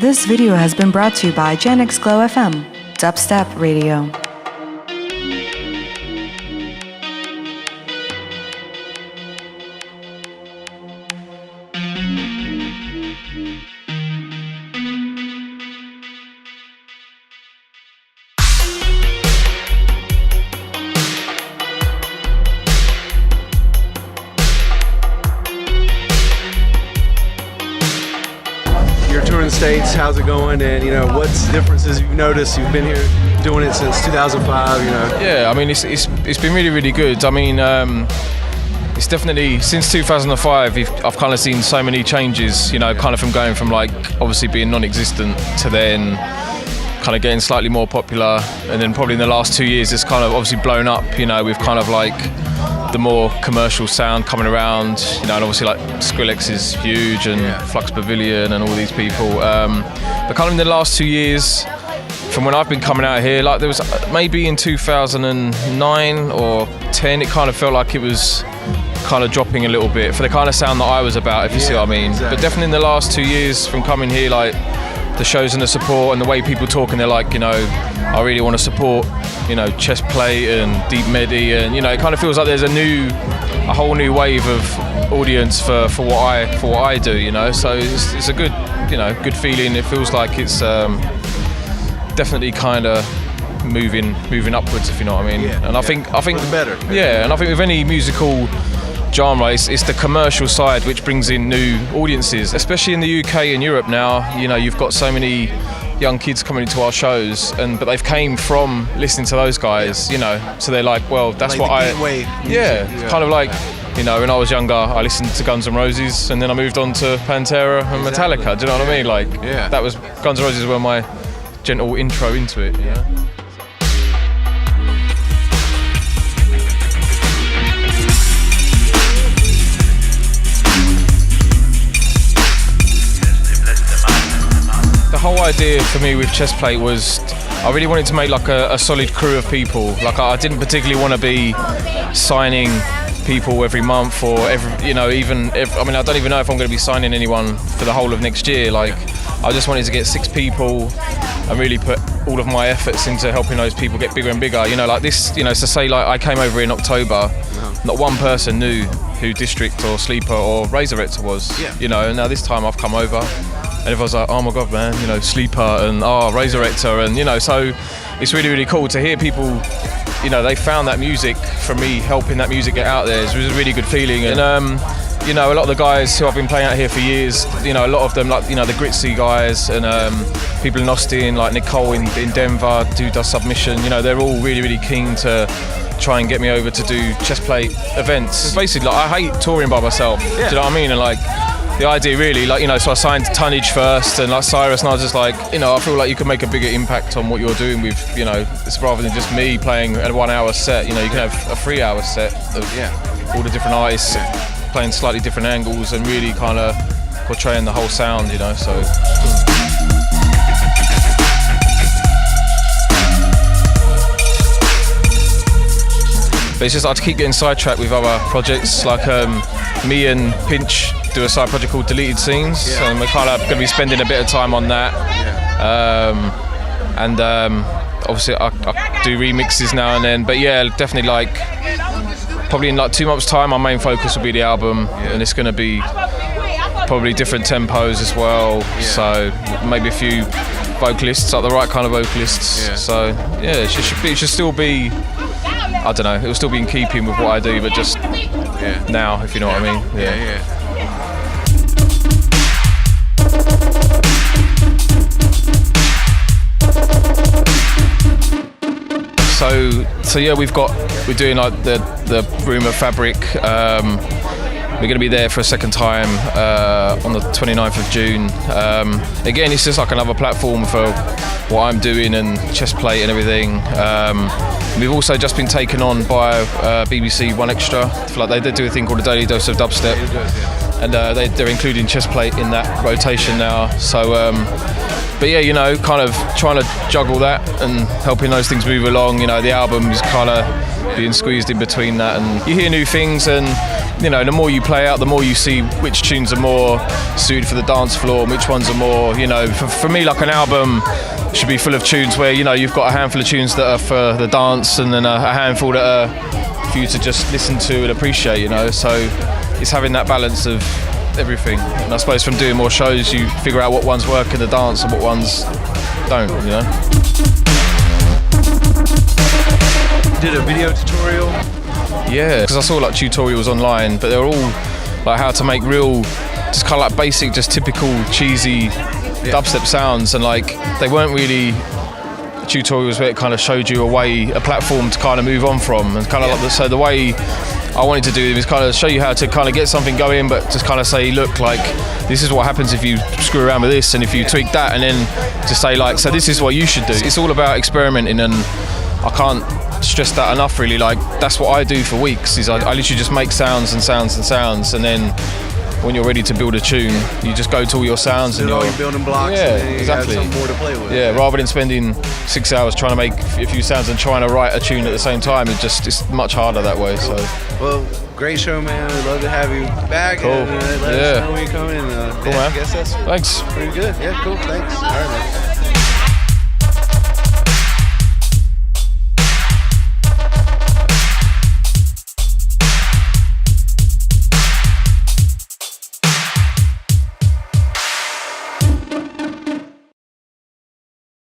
This video has been brought to you by GXGlow FM, Dubstep Radio. You're touring the States, how's it going? And what's differences you've noticed? You've been here doing it since 2005, Yeah, I mean, it's been really, really good. I mean, it's definitely, since 2005, I've kind of seen so many changes, kind of from going from like, obviously being non-existent to then kind of getting slightly more popular. And then probably in the last 2 years, it's kind of obviously blown up, with kind of like the more commercial sound coming around, and obviously like Skrillex is huge and Flux Pavilion and all these people. But kind of in the last 2 years, from when I've been coming out here, like there was maybe in 2009 or 10, it kind of felt like it was kind of dropping a little bit for the kind of sound that I was about, if you see what I mean. Exactly. But definitely in the last 2 years from coming here, like the shows and the support and the way people talk, and they're like, I really want to support, chest plate and deep medi, and it kind of feels like there's a whole new wave of audience for what I do, So it's a good, good feeling. It feels like it's definitely kind of moving upwards, if you know what I mean. And I think for the better. Yeah, and I think with any musical genre, it's the commercial side which brings in new audiences, especially in the UK and Europe now. You've got so many young kids coming into our shows, but they've came from listening to those guys, so they're like, well, that's like what gateway it's kind of like, when I was younger, I listened to Guns N' Roses, and then I moved on to Pantera and Metallica. Do you know what I mean? Like, that was Guns N' Roses were my gentle intro into it. The whole idea for me with Chest Plate was I really wanted to make like a solid crew of people. Like I didn't particularly want to be signing people every month or I don't even know if I'm going to be signing anyone for the whole of next year. Like I just wanted to get 6 people and really put all of my efforts into helping those people get bigger and bigger. Like this, so say like I came over in October, not one person knew who District or Sleeper or Razor Rector was. And now this time I've come over, and everyone's like, oh my God, man, Sleeper and Razor Rector, and so it's really, really cool to hear people, they found that music from me helping that music get out there. It was a really good feeling. And a lot of the guys who I've been playing out here for years, a lot of them, like the Gritzy guys and people in Austin, like Nicole in Denver, who does Submission, they're all really, really keen to try and get me over to do chest plate events. Basically, like, I hate touring by myself. Do you know what I mean? And like the idea really, so I signed Tonnage first and like Cyrus, and I was just like, I feel like you can make a bigger impact on what you're doing with, it's rather than just me playing a 1 hour set, you can have a 3 hour set of all the different artists playing slightly different angles and really kind of portraying the whole sound, so. But it's just I keep getting sidetracked with other projects, like me and Pinch do a side project called Deleted Scenes, and we're kind of going to be spending a bit of time on that. Obviously I do remixes now and then, but definitely like probably in like 2 months' time, my main focus will be the album, and it's going to be probably different tempos as well. So maybe a few vocalists, like the right kind of vocalists. So it should still be. I don't know. It will still be in keeping with what I do, but just now, if you know what I mean. So we're doing like the room of Fabric. We're going to be there for a second time on the 29th of June. Again, it's just like another platform for what I'm doing and chest plate and everything. We've also just been taken on by BBC One Extra. For like they do a thing called a Daily Dose of Dubstep, and they're including chest plate in that rotation now. So, but kind of trying to juggle that and helping those things move along. The album is kind of being squeezed in between that, and you hear new things, and the more you play out, the more you see which tunes are more suited for the dance floor and which ones are more, for me, like an album should be full of tunes where, you've got a handful of tunes that are for the dance and then a handful that are for you to just listen to and appreciate, so it's having that balance of everything. And I suppose from doing more shows, you figure out what ones work in the dance and what ones don't, Did a video tutorial? Yeah, because I saw like tutorials online, but they're all like how to make real, just kind of like basic, just typical cheesy dubstep sounds, and like they weren't really tutorials where it kind of showed you a platform to kind of move on from, and kind of like so the way I wanted to do it was kind of show you how to kind of get something going, but just kind of say, look, like this is what happens if you screw around with this and if you tweak that, and then just say like, so this is what you should do. It's all about experimenting, and I can't stress that enough really. Like that's what I do for weeks, is I literally just make sounds and sounds and sounds, and then when you're ready to build a tune, you just go to all your sounds and all your building blocks, yeah, and then you exactly. have something more to play with. Yeah, rather than spending 6 hours trying to make a few sounds and trying to write a tune at the same time, it's much harder that way. So, well, great show, man. We'd love to have you back. Cool. And let us know when you're coming. And, cool, man. I guess that's Thanks. pretty good. Yeah, cool. Thanks. All right, man.